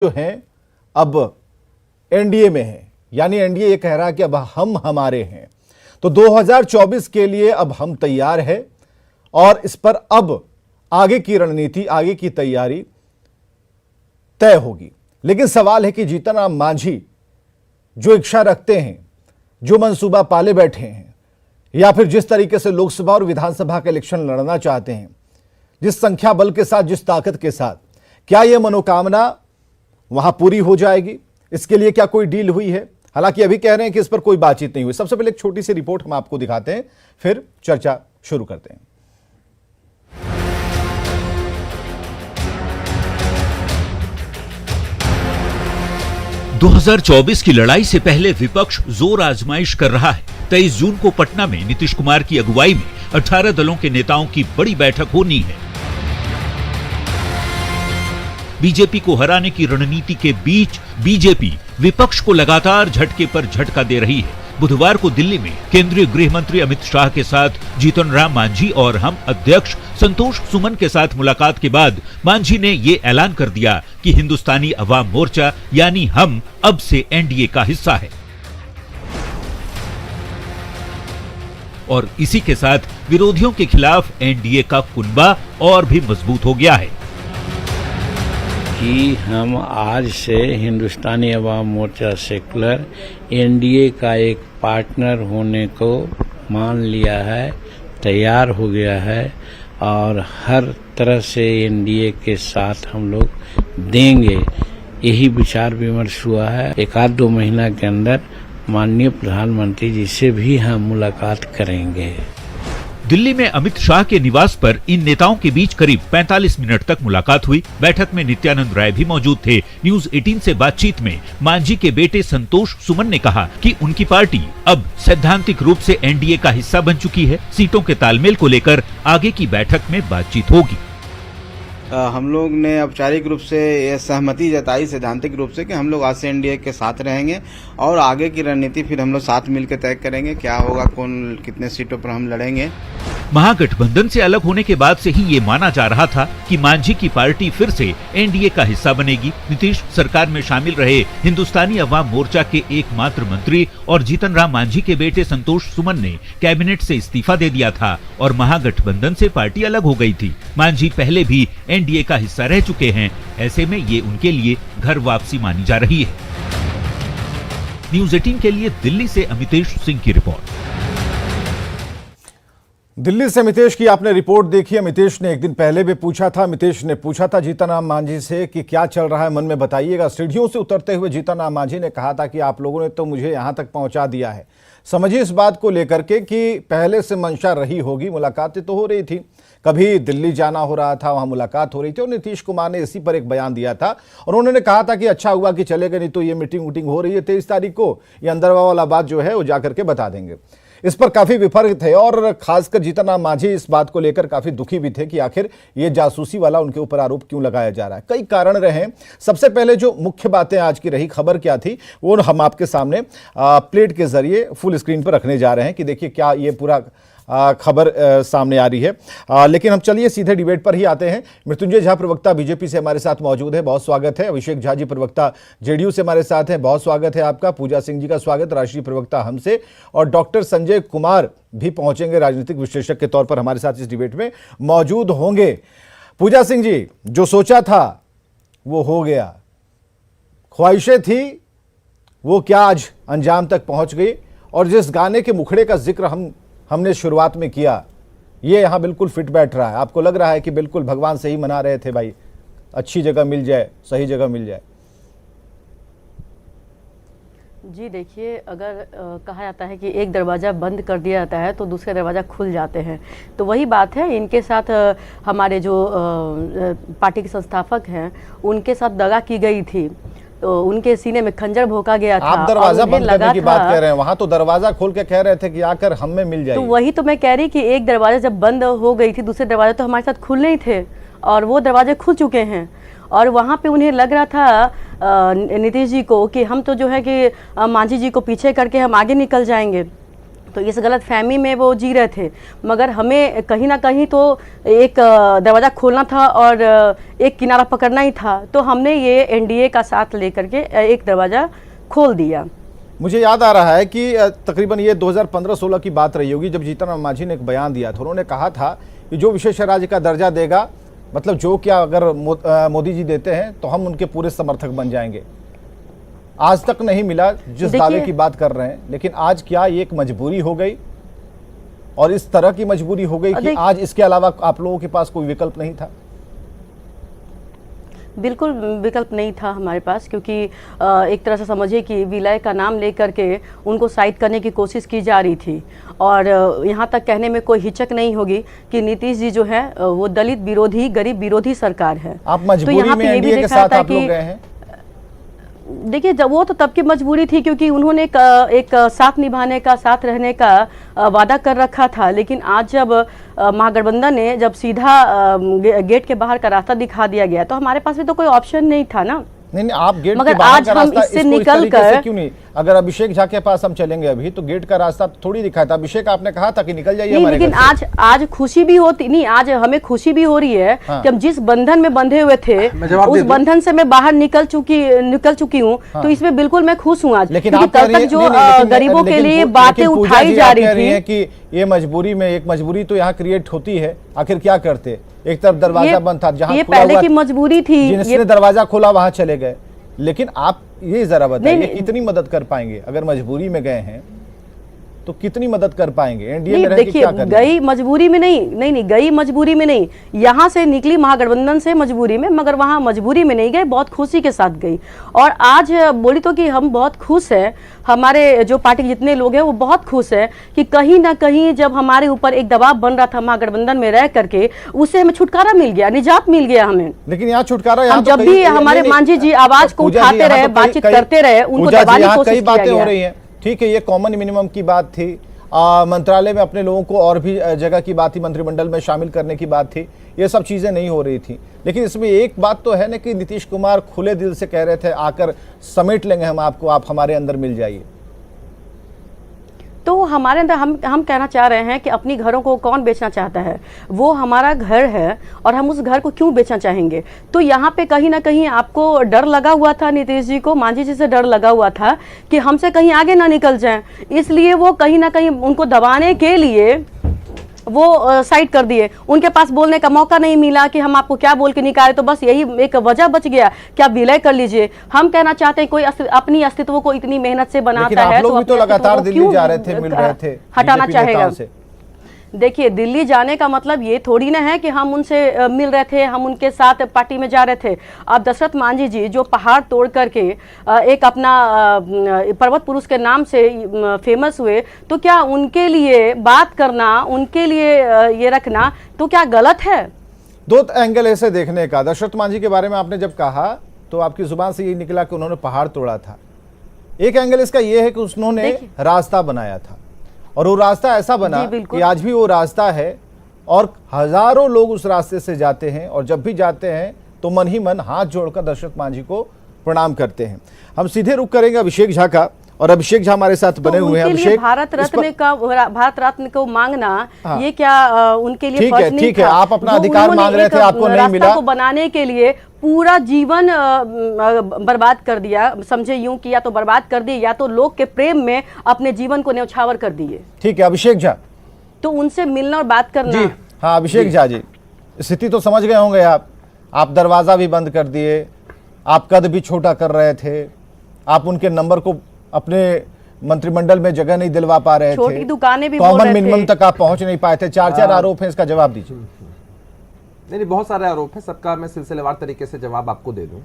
जो हैं अब एनडीए में हैं, यानी एनडीए ये कह रहा है कि अब हम हमारे हैं, तो 2024 के लिए अब हम तैयार हैं और इस पर अब आगे की रणनीति, आगे की तैयारी तय होगी। लेकिन सवाल है कि जीतन राम मांझी जो इच्छा रखते हैं, जो मंसूबा पाले बैठे हैं, या फिर जिस तरीके से लोकसभा और विधानसभा का इलेक्शन लड़ना चाहते हैं, जिस संख्या बल के साथ, जिस ताकत के साथ, क्या यह मनोकामना वहां पूरी हो जाएगी? इसके लिए क्या कोई डील हुई है? हालांकि अभी कह रहे हैं कि इस पर कोई बातचीत नहीं हुई। सबसे पहले एक छोटी सी रिपोर्ट हम आपको दिखाते हैं, फिर चर्चा शुरू करते हैं। 2024 की लड़ाई से पहले विपक्ष जोर आजमाइश कर रहा है। 23 जून को पटना में नीतीश कुमार की अगुवाई में 18 दलों के नेताओं की बड़ी बैठक होनी है। बीजेपी को हराने की रणनीति के बीच बीजेपी विपक्ष को लगातार झटके पर झटका दे रही है। बुधवार को दिल्ली में केंद्रीय गृह मंत्री अमित शाह के साथ जीतन राम मांझी और हम अध्यक्ष संतोष सुमन के साथ मुलाकात के बाद मांझी ने ये ऐलान कर दिया कि हिंदुस्तानी अवाम मोर्चा यानी हम अब से एनडीए का हिस्सा है। और इसी के साथ विरोधियों के खिलाफ एनडीए का कुनबा और भी मजबूत हो गया है कि हम आज से हिंदुस्तानी अवाम मोर्चा सेकुलर एनडीए का एक पार्टनर होने को मान लिया है, तैयार हो गया है और हर तरह से एनडीए के साथ हम लोग देंगे। यही विचार विमर्श हुआ है। एक आध 2 महीना के अंदर माननीय प्रधानमंत्री जी से भी हम मुलाकात करेंगे। दिल्ली में अमित शाह के निवास पर इन नेताओं के बीच करीब 45 मिनट तक मुलाकात हुई। बैठक में नित्यानंद राय भी मौजूद थे। न्यूज 18 से बातचीत में मांझी के बेटे संतोष सुमन ने कहा कि उनकी पार्टी अब सैद्धांतिक रूप से एनडीए का हिस्सा बन चुकी है। सीटों के तालमेल को लेकर आगे की बैठक में बातचीत होगी। हम लोग ने औपचारिक रूप से यह सहमति जताई सैद्धांतिक रूप से कि हम लोग आज से एनडीए के साथ रहेंगे और आगे की रणनीति फिर हम लोग साथ मिलकर तय करेंगे, क्या होगा, कौन कितने सीटों पर हम लड़ेंगे। महागठबंधन से अलग होने के बाद से ही ये माना जा रहा था कि मांझी की पार्टी फिर से एनडीए का हिस्सा बनेगी। नीतीश सरकार में शामिल रहे हिंदुस्तानी अवाम मोर्चा के एकमात्र मंत्री और जीतन राम मांझी के बेटे संतोष सुमन ने कैबिनेट से इस्तीफा दे दिया था और महागठबंधन से पार्टी अलग हो गई थी। मांझी पहले भी एनडीए का हिस्सा रह चुके हैं, ऐसे में ये उनके लिए घर वापसी मानी जा रही है। न्यूज 18 के लिए दिल्ली से अमितेश सिंह की रिपोर्ट। दिल्ली से अमितेश की आपने रिपोर्ट देखी। अमितेश ने एक दिन पहले भी पूछा था, अमितेश ने पूछा था जीतन राम मांझी से कि क्या चल रहा है मन में, बताइएगा। सीढ़ियों से उतरते हुए जीतन राम मांझी ने कहा था कि आप लोगों ने तो मुझे यहां तक पहुंचा दिया है। समझिए इस बात को लेकर के कि पहले से मंशा रही होगी, मुलाकातें तो हो रही थी, कभी दिल्ली जाना हो रहा था, वहां मुलाकात हो रही थी और नीतीश कुमार ने इसी पर एक बयान दिया था और उन्होंने कहा था कि अच्छा हुआ कि चले गए, नहीं तो ये मीटिंग हो रही है 23 तारीख को, ये अंदरवा वाला बात जो है वो जाकर के बता देंगे। इस पर काफी विफल थे और खासकर जीतन राम मांझी इस बात को लेकर काफी दुखी भी थे कि आखिर ये जासूसी वाला उनके ऊपर आरोप क्यों लगाया जा रहा है। कई कारण रहे। सबसे पहले जो मुख्य बातें आज की रही, खबर क्या थी, वो हम आपके सामने प्लेट के जरिए फुल स्क्रीन पर रखने जा रहे हैं कि देखिए क्या ये पूरा खबर सामने आ रही है। लेकिन हम चलिए सीधे डिबेट पर ही आते हैं। मृत्युंजय झा प्रवक्ता बीजेपी से हमारे साथ मौजूद है, बहुत स्वागत है। अभिषेक झा जी प्रवक्ता जेडीयू से हमारे साथ हैं, बहुत स्वागत है आपका। पूजा सिंह जी का स्वागत, राष्ट्रीय प्रवक्ता हमसे। और डॉक्टर संजय कुमार भी पहुंचेंगे, राजनीतिक विश्लेषक के तौर पर हमारे साथ इस डिबेट में मौजूद होंगे। पूजा सिंह जी, जो सोचा था वो हो गया, ख्वाहिशें थी वो क्या आज अंजाम तक पहुंच गई? और जिस गाने के मुखड़े का जिक्र हमने शुरुआत में किया, ये यहाँ बिल्कुल फिट बैठ रहा है? आपको लग रहा है कि बिल्कुल भगवान से ही मना रहे थे, भाई अच्छी जगह मिल जाए, सही जगह मिल जाए? जी देखिए, अगर कहा जाता है कि एक दरवाज़ा बंद कर दिया जाता है तो दूसरे दरवाज़ा खुल जाते हैं, तो वही बात है। इनके साथ हमारे जो पार्टी के संस्थापक हैं उनके साथ दगा की गई थी, तो उनके सीने में खंजर भोंका गया था। आप दरवाजा बंद करने की बात कह रहे हैं, वहां तो दरवाजा खोल के कह रहे थे कि आकर हमें मिल जाएगी। तो वही तो मैं कह रही कि एक दरवाजा जब बंद हो गई थी, दूसरे दरवाजे तो हमारे साथ खुलने ही थे और वो दरवाजे खुल चुके हैं। और वहाँ पे उन्हें लग रहा था नीतीश जी को कि हम तो जो है कि मांझी जी को पीछे करके हम आगे निकल जाएंगे, तो इस गलत फहमी में वो जी रहे थे, मगर हमें कहीं ना कहीं तो एक दरवाज़ा खोलना था और एक किनारा पकड़ना ही था। तो हमने ये एनडीए का साथ लेकर के एक दरवाज़ा खोल दिया। मुझे याद आ रहा है कि तकरीबन ये 2015-16 की बात रही होगी जब जीतन राम मांझी ने एक बयान दिया था। उन्होंने कहा था कि जो विशेष राज्य का दर्जा देगा, मतलब जो क्या अगर मोदी जी देते हैं तो हम उनके पूरे समर्थक बन जाएंगे। आज तक नहीं मिला जिस दावे की बात कर रहे हैं, लेकिन आज क्या ये एक मजबूरी हो गई, और इस तरह की मजबूरी हो गई कि आज इसके अलावा आप लोगों के पास कोई विकल्प नहीं था? बिल्कुल विकल्प नहीं था हमारे पास, क्योंकि एक तरह से समझिए कि विलय का नाम लेकर के उनको साइड करने की कोशिश की जा रही थी। और यहाँ तक कहने में कोई हिचक नहीं होगी कि नीतीश जी जो है वो दलित विरोधी, गरीब विरोधी सरकार है। आप मजबूरी में एनडीए के साथ आप लोग गए हैं? देखिए, जब वो तो तब की मजबूरी थी क्योंकि उन्होंने एक साथ निभाने का, साथ रहने का वादा कर रखा था। लेकिन आज जब महागठबंधन ने जब सीधा गेट के बाहर का रास्ता दिखा दिया गया तो हमारे पास भी तो कोई ऑप्शन नहीं था ना। नहीं, आप गेट मगर के बाहर आज का हम रास्ता इससे इसको इस निकल तरीके से कर क्यों नहीं? अगर अभिषेक झा के पास हम चलेंगे अभी तो गेट का रास्ता थोड़ी दिखा था। अभिषेक आपने कहा था कि निकल जाइए नहीं, हमारे लेकिन घर से। आज खुशी भी होती नहीं, आज हमें खुशी भी हो रही है कि हम जिस बंधन में बंधे हुए थे उस बंधन से मैं बाहर निकल चुकी हूँ। तो इसमें बिल्कुल मैं खुश हूँ आज, लेकिन क्योंकि तब तक जो गरीबों के लिए बातें उठाई जा रही थी कि ये मजबूरी में एक मजबूरी तो यहाँ क्रिएट होती है। आखिर क्या करते? एक तरफ दरवाजा बंद था, जहाँ ये पहले की मजबूरी थी, जिसने दरवाजा खोला वहां चले गए। लेकिन आप ये जरा बताइए कितनी मदद कर पाएंगे? अगर मजबूरी में गए हैं तो कितनी मदद कर पाएंगे? एनडीए में रह के क्या करेंगे? गई मजबूरी में नहीं गई मजबूरी में नहीं, यहाँ से निकली महागठबंधन से मजबूरी में, मगर वहाँ मजबूरी में नहीं गए, बहुत खुशी के साथ गई। और आज बोली तो कि हम बहुत खुश हैं, हमारे जो पार्टी के जितने लोग हैं वो बहुत खुश हैं कि कहीं ना कहीं जब हमारे ऊपर एक दबाव बन रहा था महागठबंधन में रह करके, उससे हमें छुटकारा मिल गया, निजात मिल गया हमें। लेकिन यहाँ छुटकारा हम जब भी हमारे मांझी जी आवाज को उठाते रहे, बातचीत करते रहे, उनको दबाने की कोशिश कई बातें हो रही हैं। ठीक है, ये कॉमन मिनिमम की बात थी, मंत्रालय में अपने लोगों को और भी जगह की बात थी, मंत्रिमंडल में शामिल करने की बात थी, ये सब चीजें नहीं हो रही थी। लेकिन इसमें एक बात तो है ना कि नीतीश कुमार खुले दिल से कह रहे थे आकर समेट लेंगे हम आपको, आप हमारे अंदर मिल जाइए। तो हमारे अंदर हम कहना चाह रहे हैं कि अपनी घरों को कौन बेचना चाहता है? वो हमारा घर है और हम उस घर को क्यों बेचना चाहेंगे? तो यहाँ पे कहीं ना कहीं आपको डर लगा हुआ था, नीतीश जी को, मांझी जी से डर लगा हुआ था कि हमसे कहीं आगे ना निकल जाएं, इसलिए वो कहीं ना कहीं उनको दबाने के लिए वो साइड कर दिए। उनके पास बोलने का मौका नहीं मिला कि हम आपको क्या बोल के निकाले, तो बस यही एक वजह बच गया कि आप विलय कर लीजिए। हम कहना चाहते हैं कोई अपनी अस्तित्व को इतनी मेहनत से बनाता है तो लगातार दिल्ली जा रहे थे, मिल रहे थे, हटाना चाहेगा। देखिए, दिल्ली जाने का मतलब ये थोड़ी ना है कि हम उनसे मिल रहे थे, हम उनके साथ पार्टी में जा रहे थे। अब दशरथ मांझी जी जो पहाड़ तोड़ करके एक अपना पर्वत पुरुष के नाम से फेमस हुए, तो क्या उनके लिए बात करना, उनके लिए ये रखना तो क्या गलत है? दो एंगल ऐसे देखने का। दशरथ मांझी के बारे में आपने जब कहा तो आपकी जुबान से ये निकला कि उन्होंने पहाड़ तोड़ा था। एक एंगल इसका ये है कि उन्होंने रास्ता बनाया था, और वो रास्ता ऐसा बना कि आज भी वो रास्ता है और हजारों लोग उस रास्ते से जाते हैं, और जब भी जाते हैं तो मन ही मन हाथ जोड़कर दशरथ मांझी को प्रणाम करते हैं। हम सीधे रुख करेंगे अभिषेक झा का, और अभिषेक झा हमारे साथ बने हुए हैं। अभिषेक, भारत रत्न को मांगना ये क्या उनके लिए फर्ज नहीं था? ठीक है, आप अपना अधिकार मांग रहे थे, आपको नहीं मिला। को बनाने के लिए पूरा जीवन बर्बाद कर दिया, समझे, यूं किया तो बर्बाद कर दिए, या तो लोग के प्रेम में अपने जीवन को न्यौछावर कर दिए। ठीक है अभिषेक झा, तो उनसे मिलना और बात करना। जी हाँ अभिषेक झा जी, स्थिति तो समझ गए होंगे आप दरवाजा भी बंद कर दिए, आप कद भी छोटा कर रहे थे, आप उनके नंबर को अपने मंत्रिमंडल में जगह नहीं दिलवा पा रहे थे, छोटी दुकानें भी कॉमन मिनिमम तक आप पहुंच नहीं पाए थे। 4 आरोप हैं, इसका जवाब दीजिए। नहीं, बहुत सारे आरोप हैं, सबका मैं सिलसिलेवार तरीके से जवाब आपको दे दूं।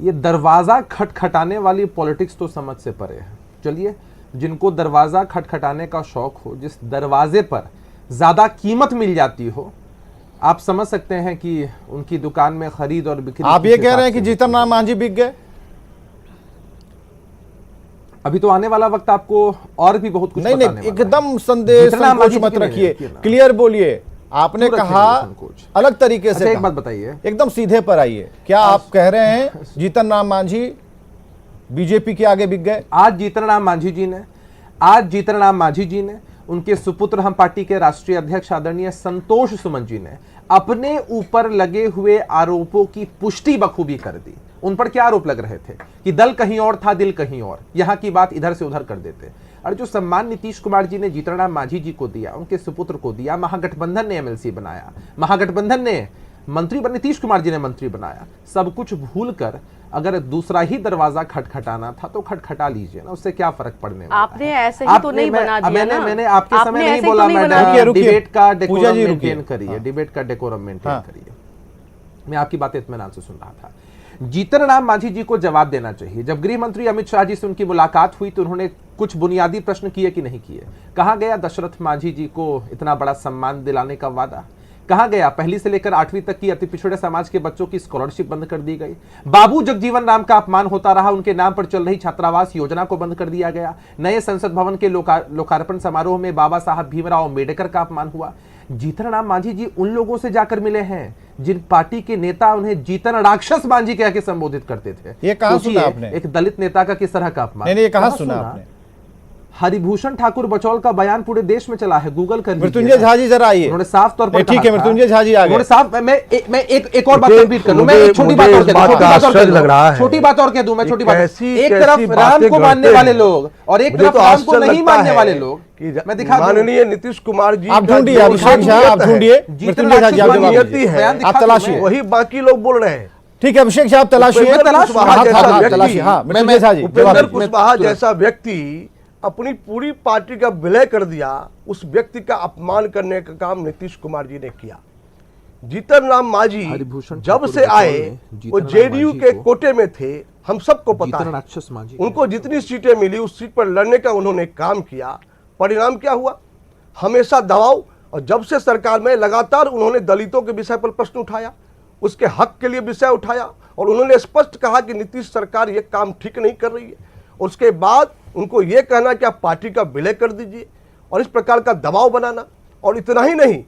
ये दरवाजा खटखटाने वाली पॉलिटिक्स तो समझ से परे है। चलिए, जिनको दरवाजा खटखटाने का शौक हो, जिस दरवाजे पर ज्यादा कीमत मिल जाती हो, आप समझ सकते हैं कि उनकी दुकान में खरीद और बिक्री। आप ये कह रहे हैं कि जीतन राम मांझी बिक गए? अभी तो आने वाला वक्त आपको और भी बहुत कुछ नहीं, एकदम संदेश संकोच मत रखिए, क्लियर बोलिए। आपने कहा अलग तरीके से, एक बात बताइए, एकदम सीधे पर आइए। क्या आप कह रहे हैं जीतन राम मांझी बीजेपी के आगे बिक गए? आज जीतन राम मांझी जी ने आज जीतन राम मांझी जी ने, उनके सुपुत्र हम पार्टी के राष्ट्रीय अध्यक्ष आदरणीय संतोष सुमन जी ने अपने ऊपर लगे हुए आरोपों की पुष्टि बखूबी कर दी। उन पर क्या आरोप लग रहे थे कि दल कहीं और था, दिल कहीं और, यहां की बात इधर से उधर कर देते। और जो सम्मान नीतीश कुमार जी ने जीतन राम मांझी जी को दिया, उनके सुपुत्र को दिया, महागठबंधन ने एमएलसी बनाया, महागठबंधन ने मंत्री नीतीश कुमार जी ने मंत्री बनाया, सब कुछ भूलकर अगर दूसरा ही दरवाजा खटखटाना था तो खटखटा लीजिए ना, उससे क्या फर्क पड़ने वाला आपने है? ऐसे ही तो नहीं बना दिया ना। मैंने आपके समय नहीं ऐसे ही बोला, तो नहीं मैडम, बना दिया। डिबेट का पूजा डेकोरम जी मेंटेन करिए, हाँ। डिबेट का डेकोरम मेंटेन करिए। मैं आपकी बातें इत्मीनान से सुन रहा था। जीतन राम मांझी जी को जवाब देना चाहिए। जब गृह मंत्री अमित शाह जी से उनकी मुलाकात हुई तो उन्होंने कुछ बुनियादी प्रश्न किए कि नहीं किए? कहां गया दशरथ मांझी जी को इतना बड़ा सम्मान दिलाने का वादा? कहां गया पहली से लेकर 8वीं तक की अति पिछड़े समाज के बच्चों की स्कॉलरशिप बंद कर दी गई? बाबू जगजीवन राम का अपमान होता रहा, उनके नाम पर चल रही छात्रावास योजना को बंद कर दिया गया। नए संसद भवन के लोकार्पण समारोह में बाबा साहब भीमराव अम्बेडकर का अपमान हुआ। जीतन राम मांझी जी उन लोगों से जाकर मिले हैं जिन पार्टी के नेता उन्हें जीतन राक्षस मांझी कह के संबोधित करते थे। ये कहां सुना आपने? एक दलित नेता का किस तरह का अपमान? नहीं, ये कहां सुना आपने? हरिभूषण ठाकुर बचौल का बयान पूरे देश में चला है, गूगल कर लीजिए। मृत्युंजय झा जी जरा आइए। उन्होंने साफ तौर पर ठीक है, मृत्युंजय झा जी आ गए। उन्होंने साफ, मैं एक और बात रिपीट कर लूं, मैं एक छोटी बात और कह दूं, छोटी बात और कह दूं, मैं छोटी बात। एक तरफ राम को मानने वाले लोग और एक तरफ राम को नहीं मानने वाले लोग, मैं दिखा दूं। माननीय नीतीश कुमार जी, आप ढूंढिए, अभिषेक झा आप ढूंढिए, मृत्युंजय झा जी आप जवाब दीजिए। आप तलाशिए, वही बाकी लोग बोल रहे हैं। ठीक है अभिषेक झा आप तलाशिए, उपेंद्र कुशवाहा जैसा व्यक्ति अपनी पूरी पार्टी का विलय कर दिया, उस व्यक्ति का अपमान करने का काम नीतीश कुमार जी ने किया। जीतन राम मांझी जब से आए वो जेडीयू के कोटे में थे, हम सबको पता है। उनको जितनी सीटें मिली उस सीट पर लड़ने का उन्होंने काम किया। परिणाम क्या हुआ? हमेशा दबाव, और जब से सरकार में लगातार उन्होंने दलितों के विषय पर प्रश्न उठाया, उसके हक के लिए विषय उठाया, और उन्होंने स्पष्ट कहा कि नीतीश सरकार ये काम ठीक नहीं कर रही है। उसके बाद उनको ये कहना कि आप पार्टी का विलय कर दीजिए और इस प्रकार का दबाव बनाना। और इतना ही नहीं,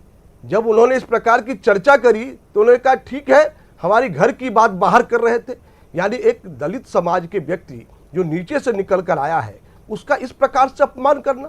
जब उन्होंने इस प्रकार की चर्चा करी तो उन्होंने कहा ठीक है, हमारी घर की बात बाहर कर रहे थे। यानी एक दलित समाज के व्यक्ति जो नीचे से निकल कर आया है, उसका इस प्रकार से अपमान करना,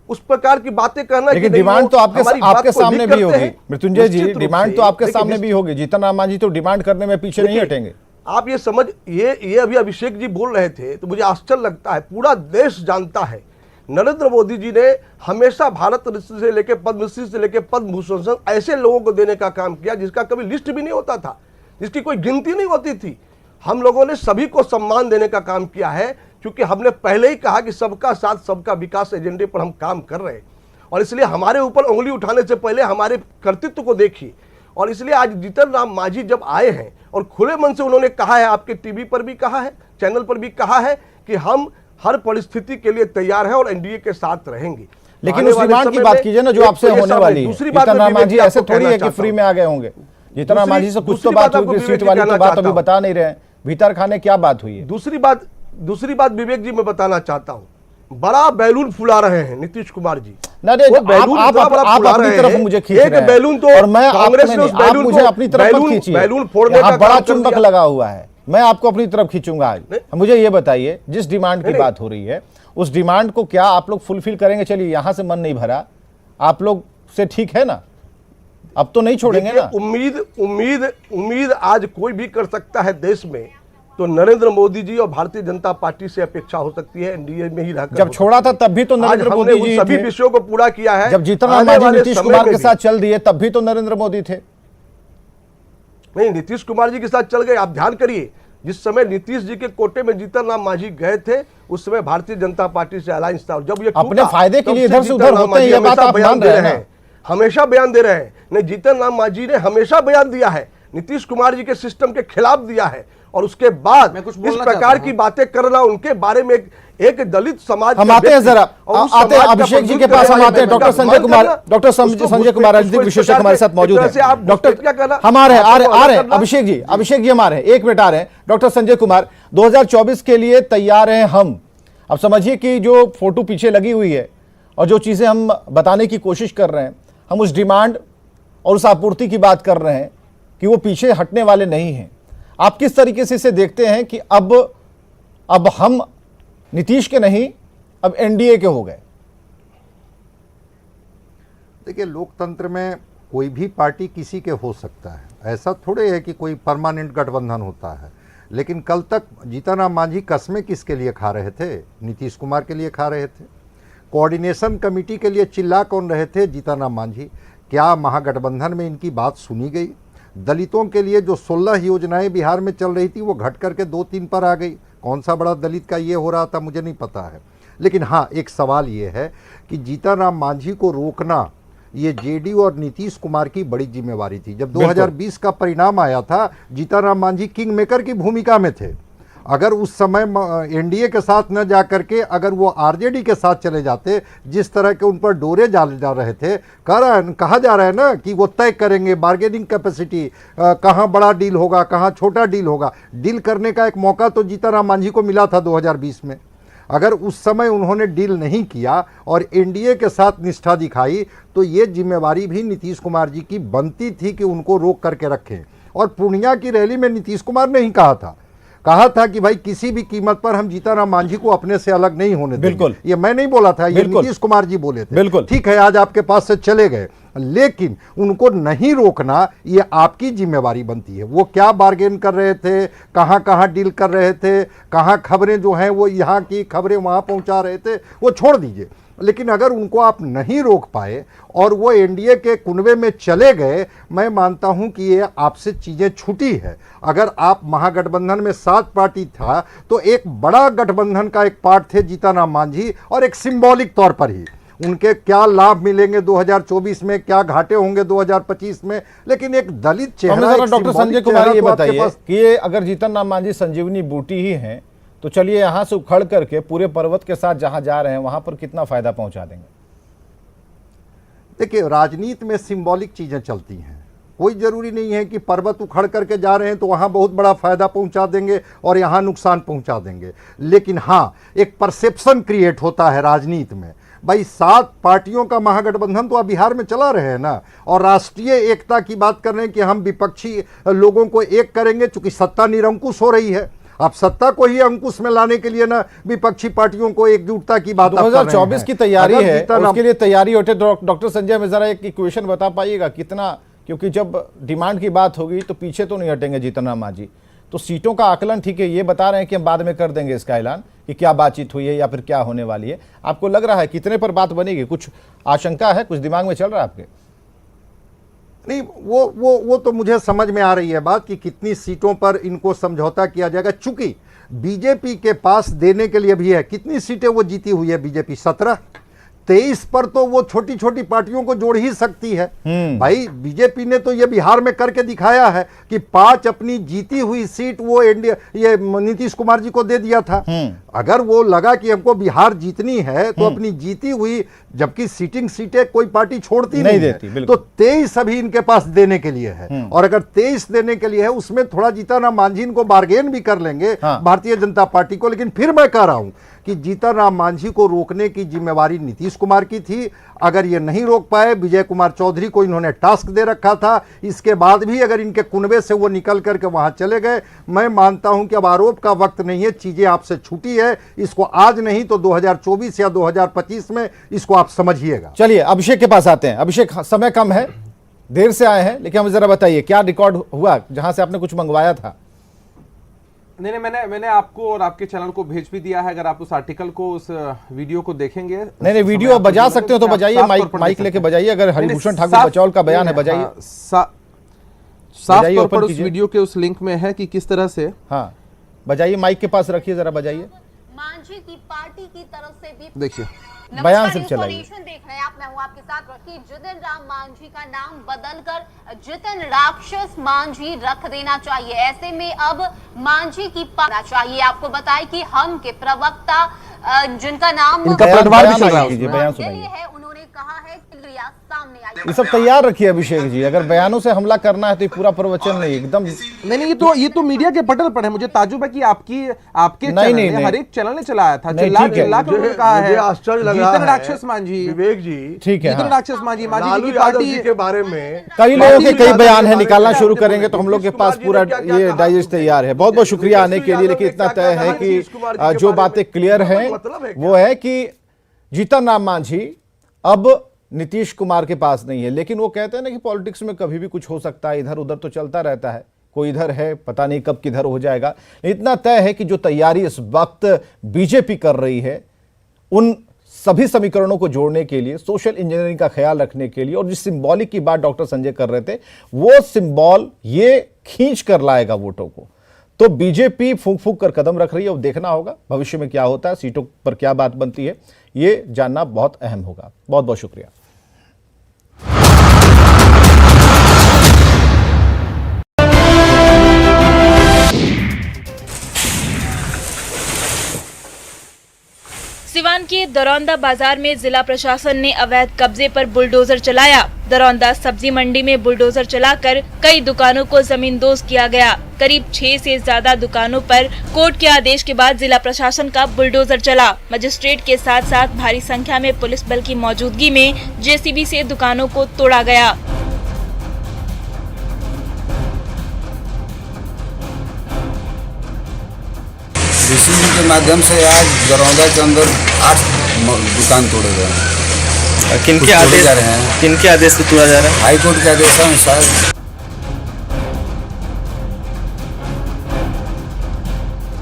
उस प्रकार की बातें करना। लेकिन डिमांड तो आपके सामने भी होगी मृत्युंजय जी, डिमांड तो आपके सामने भी होगी। जीतन राम मांझी तो डिमांड करने में पीछे नहीं हटेंगे। आप ये समझ, ये अभी अभिषेक जी बोल रहे थे तो मुझे आश्चर्य लगता है। पूरा देश जानता है नरेंद्र मोदी जी ने हमेशा भारत रत्न से लेकर पद्मश्री से लेकर पद्म भूषण ऐसे लोगों को देने का काम किया जिसका कभी लिस्ट भी नहीं होता था, जिसकी कोई गिनती नहीं होती थी। हम लोगों ने सभी को सम्मान देने का काम किया है, क्योंकि हमने पहले ही कहा कि सबका साथ सबका विकास एजेंडे पर हम काम कर रहे हैं। और इसलिए हमारे ऊपर उंगली उठाने से पहले हमारे कर्तृत्व को देखिए। और इसलिए आज जीतन राम मांझी जब आए हैं और खुले मन से उन्होंने कहा है, आपके टीवी पर भी कहा है, चैनल पर भी कहा है कि हम हर परिस्थिति के लिए तैयार हैं और एनडीए के साथ रहेंगे। लेकिन उस डिमांड की बात कीजिए ना जो आपसे होने वाली है। जीतन राम मांझी ऐसे थोड़ी है कि फ्री में आ गए होंगे। जीतन राम मांझी से कुछ तो बात हुई, सीट वाली तो बात अभी बता नहीं रहे, भीतर खाने क्या बात हुई है? दूसरी बात विवेक जी मैं बताना चाहता हूँ, बड़ा बैलून फुला रहे हैं नीतीश कुमार जी। आप अपनी तरफ मुझे खींच रहे हैं, बैलून तो और मैं आप मुझे अपनी तरफ मत खींचिए। बैलून फोड़ने का बड़ा चुंबक लगा हुआ है, मैं आपको अपनी तरफ खींचूंगा आज। मुझे ये बताइए, जिस डिमांड की बात हो रही है उस डिमांड को क्या आप लोग फुलफिल करेंगे? चलिए यहां से मन नहीं भरा, आप लोग से ठीक है ना, अब तो नहीं छोड़ेंगे ना? उम्मीद आज कोई भी कर सकता है देश में, तो नरेंद्र मोदी जी और भारतीय जनता पार्टी से अपेक्षा हो सकती है एनडीए में ही रहकर। जब छोड़ा था तब भी तो नरेंद्र मोदी जी सभी विषयों को पूरा किया है। जब जीतन राम मांझी नीतीश कुमार के साथ चल दिए तब भी तो नरेंद्र मोदी थे। नहीं, नीतीश कुमार जी के साथ चल गए। आप ध्यान करिए, जिस समय नीतीश जी के कोटे में जीतन राम मांझी गए थे उस समय भारतीय जनता पार्टी से अलायंस था। और जब ये अपने फायदे के लिए इधर से उधर होते हैं, ये बात आप मान रहे हैं, हमेशा बयान दे रहे हैं। नहीं, जीतन राम मांझी ने हमेशा बयान दिया है, नीतीश कुमार जी के सिस्टम के खिलाफ दिया है। और उसके बाद इस प्रकार की बातें करना उनके बारे में एक दलित समाज, हम आते हैं जरा, आते हैं अभिषेक जी के पास, हम आते हैं डॉक्टर संजय कुमार, राजनीतिक विशेषज्ञ हमारे साथ मौजूद है। डॉक्टर हम आ रहे हैं अभिषेक जी हम आ रहे हैं, 1 मिनट आ रहे हैं। डॉक्टर संजय कुमार, 2024 के लिए तैयार हैं हम। अब समझिए कि जो फोटो पीछे लगी हुई है और जो चीजें हम बताने की कोशिश कर रहे हैं, हम उस डिमांड और उस आपूर्ति की बात कर रहे हैं कि वो पीछे हटने वाले नहीं हैं। आप किस तरीके से इसे देखते हैं कि अब हम नीतीश के नहीं, अब एनडीए के हो गए? देखिए, लोकतंत्र में कोई भी पार्टी किसी के हो सकता है, ऐसा थोड़े है कि कोई परमानेंट गठबंधन होता है। लेकिन कल तक जीतनराम मांझी कस्में किसके लिए खा रहे थे? नीतीश कुमार के लिए खा रहे थे। कोऑर्डिनेशन कमेटी के लिए चिल्ला कौन रहे थे? जीतनराम मांझी। क्या महागठबंधन में इनकी बात सुनी गई? दलितों के लिए जो 16 योजनाएं बिहार में चल रही थी वो घट करके 2-3 पर आ गई। कौन सा बड़ा दलित का ये हो रहा था मुझे नहीं पता है। लेकिन हाँ, एक सवाल ये है कि जीतनराम मांझी को रोकना ये जेडीयू और नीतीश कुमार की बड़ी जिम्मेवारी थी। जब 2020 का परिणाम आया था, जीतनराम मांझी किंग मेकर की भूमिका में थे। अगर उस समय एनडीए के साथ न जा करके अगर वो आरजेडी के साथ चले जाते, जिस तरह के उन पर डोरे डाले जा रहे थे, कहा जा रहा है ना कि वो तय करेंगे बार्गेनिंग कैपेसिटी, कहाँ बड़ा डील होगा, कहाँ छोटा डील होगा। डील करने का एक मौका तो जीतनराम मांझी को मिला था 2020 में। अगर उस समय उन्होंने डील नहीं किया और एनडीए के साथ निष्ठा दिखाई, तो ये जिम्मेवारी भी नीतीश कुमार जी की बनती थी कि उनको रोक करके रखें। और पूर्णिया की रैली में नीतीश कुमार ने ही कहा था कि भाई किसी भी कीमत पर हम जीतनराम मांझी को अपने से अलग नहीं होने देंगे। बिल्कुल, ये मैं नहीं बोला था, ये नीतीश कुमार जी बोले थे। बिल्कुल ठीक है, आज आपके पास से चले गए, लेकिन उनको नहीं रोकना ये आपकी जिम्मेवारी बनती है। वो क्या बार्गेन कर रहे थे, कहां कहां डील कर रहे थे, कहां खबरें जो हैं वो यहां की खबरें वहां पहुंचा रहे थे, वो छोड़ दीजिए। लेकिन अगर उनको आप नहीं रोक पाए और वो एनडीए के कुनबे में चले गए, मैं मानता हूं कि ये आपसे चीजें छूटी है। अगर आप महागठबंधन में 7 पार्टी था तो एक बड़ा गठबंधन का एक पार्ट थे जीतनराम मांझी, और एक सिंबॉलिक तौर पर ही उनके क्या लाभ मिलेंगे 2024 में, क्या घाटे होंगे 2025 में, लेकिन एक दलित चेहरा, डॉक्टर संजय कुमार ये बताइए कि ये अगर जीतनराम मांझी संजीवनी बूटी ही हैं, तो चलिए यहां से उखड़ करके पूरे पर्वत के साथ जहां जा रहे हैं वहां पर कितना फायदा पहुंचा देंगे? देखिए, राजनीति में सिंबॉलिक चीजें चलती हैं। कोई जरूरी नहीं है कि पर्वत उखड़ करके जा रहे हैं तो वहां बहुत बड़ा फायदा पहुंचा देंगे और यहां नुकसान पहुंचा देंगे। लेकिन हां, एक परसेप्शन क्रिएट होता है राजनीति में। भाई 7 पार्टियों का महागठबंधन तो आप बिहार में चला रहे हैं ना, और राष्ट्रीय एकता की बात कर रहे हैं कि हम विपक्षी लोगों को एक करेंगे, चूंकि सत्ता निरंकुश हो रही है। आप सत्ता को ही अंकुश में लाने के लिए ना विपक्षी पार्टियों को एकजुटता की बात 2024 की तैयारी है, उसके लिए तैयारी होते। डॉक्टर संजय में जरा एक इक्वेशन बता पाइएगा कितना, क्योंकि जब डिमांड की बात होगी तो पीछे तो नहीं हटेंगे जीतनराम मांझी। तो सीटों का आकलन ठीक है, ये बता रहे हैं कि हम बाद में कर देंगे इसका ऐलान कि क्या बातचीत हुई है या फिर क्या होने वाली है। आपको लग रहा है कितने पर बात बनेगी? कुछ आशंका है, कुछ दिमाग में चल रहा है आपके? नहीं, वो तो मुझे समझ में आ रही है बात कि कितनी सीटों पर इनको समझौता किया जाएगा। चूंकि बीजेपी के पास देने के लिए भी है, कितनी सीटें वो जीती हुई है बीजेपी? 17। 23 पर तो वो छोटी छोटी पार्टियों को जोड़ ही सकती है। भाई बीजेपी ने तो ये बिहार में करके दिखाया है कि 5 अपनी जीती हुई सीट वो ये नीतीश कुमार जी को दे दिया था। अगर वो लगा कि हमको बिहार जीतनी है तो अपनी जीती हुई, जबकि सीटिंग सीटें कोई पार्टी छोड़ती नहीं देती है, तो 23 अभी इनके पास देने के लिए है। और अगर 23 देने के लिए है, उसमें थोड़ा जीतनराम मांझी को बार्गेन भी कर लेंगे भारतीय जनता पार्टी को। लेकिन फिर मैं कह रहा हूं कि जीतनराम मांझी को रोकने की जिम्मेवारी नीतीश कुमार की थी। अगर ये नहीं रोक पाए, विजय कुमार चौधरी को इन्होंने टास्क दे रखा था, इसके बाद भी अगर इनके कुनबे से वो निकल करके वहां चले गए, मैं मानता हूं कि अब आरोप का वक्त नहीं है, चीजें आपसे छूटी है। इसको आज नहीं तो 2024 या 2025 में इसको आप समझिएगा। चलिए अभिषेक के पास आते हैं। अभिषेक, समय कम है, देर से आए हैं, लेकिन हमें जरा बताइए क्या रिकॉर्ड हुआ जहां से आपने कुछ मंगवाया था? नहीं, मैंने आपको और आपके चैनल को भेज भी दिया है। अगर आप उस आर्टिकल को, उस वीडियो को देखेंगे। नहीं, वीडियो बजा सकते हो तो बजाइए, माइक लेके बजाइए। अगर हरिभूषण ठाकुर बचौल का बयान है, बजाइए। साफ तौर पर उस वीडियो के उस लिंक में है कि किस तरह से। हाँ, बजाइए, माइक के पास रखिए, जरा बजाइए। मांझी की पार्टी की तरफ से भी देखिए, बयान सिर्फ चलाइए। देख रहे हैं आप, मैं हूं आपके साथ रखी। जीतनराम मांझी का नाम बदलकर जितन राक्षस मांझी रख देना चाहिए। ऐसे में अब मांझी की पाना चाहिए। आपको बताएं कि हम के प्रवक्ता जिनका नाम बयान सुनाइए। है, उन्होंने कहा है कि सामने आई। ये सब तैयार रखिए अभिषेक जी, अगर बयानों से हमला करना है तो ये पूरा प्रवचन नहीं, एकदम नहीं, ये तो मीडिया के पटल पर है। मुझे ताजुब है कि आपके चैनल ने, हर एक चैनल ने चलाया था। चिल्ला कर उन्होंने कहा है जीतन राक्षस मांझी, विवेक जी, ठीक है, जीतन राक्षस मांझी की पार्टी के बारे में कई लोगों के कई बयान है, निकालना शुरू करेंगे तो हम लोग के पास पूरा ये डाइजेस्ट तैयार है। बहुत बहुत शुक्रिया आने के लिए। लेकिन इतना तय है कि जो बातें क्लियर हैं वो है कि जीतनराम मांझी अब नीतीश कुमार के पास नहीं है, लेकिन वो कहते हैं ना कि पॉलिटिक्स में कभी भी कुछ हो सकता है, इधर उधर तो चलता रहता है, कोई इधर है पता नहीं कब किधर हो जाएगा। इतना तय है कि जो तैयारी इस वक्त बीजेपी कर रही है उन सभी समीकरणों को जोड़ने के लिए, सोशल इंजीनियरिंग का ख्याल रखने के लिए, और जिस सिंबॉलिक की बात डॉक्टर संजय कर रहे थे, वो सिंबॉल ये खींच कर लाएगा वोटों को। तो बीजेपी फूंक फूंक कर कदम रख रही है। अब देखना होगा भविष्य में क्या होता है, सीटों पर क्या बात बनती है, ये जानना बहुत अहम होगा। बहुत बहुत शुक्रिया। सिवान के दरौंदा बाजार में जिला प्रशासन ने अवैध कब्जे पर बुलडोजर चलाया। दरौंदा सब्जी मंडी में बुलडोजर चलाकर कई दुकानों को जमींदोज किया गया। करीब 6 से ज्यादा दुकानों पर कोर्ट के आदेश के बाद जिला प्रशासन का बुलडोजर चला। मजिस्ट्रेट के साथ साथ भारी संख्या में पुलिस बल की मौजूदगी में जेसीबी से दुकानों को तोड़ा गया। जेसीबी के माध्यम से आज दरौंदा के अंदर 8 दुकान तोड़े गए हैं। किनके आदेश से तोड़ा जा रहा है? हाई कोर्ट के आदेश अनुसार।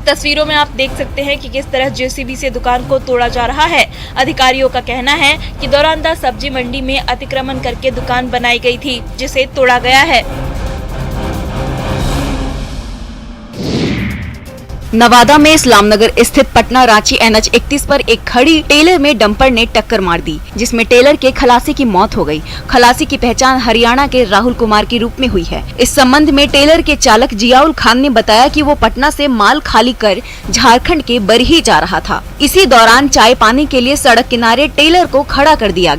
तस्वीरों में आप देख सकते हैं कि किस तरह जेसीबी से दुकान को तोड़ा जा रहा है। अधिकारियों का कहना है कि दरौंदा सब्जी मंडी में अतिक्रमण करके दुकान बनाई गई थी, जिसे तोड़ा गया है। नवादा में इस्लामनगर स्थित पटना रांची NH 31 पर एक खड़ी टेलर में डंपर ने टक्कर मार दी, जिसमें टेलर के खलासी की मौत हो गई। खलासी की पहचान हरियाणा के राहुल कुमार के रूप में हुई है। इस संबंध में टेलर के चालक जियाउल खान ने बताया कि वो पटना से माल खाली कर झारखंड के बरही जा रहा था। इसी दौरान चाय पानी के लिए सड़क किनारे टेलर को खड़ा कर दिया।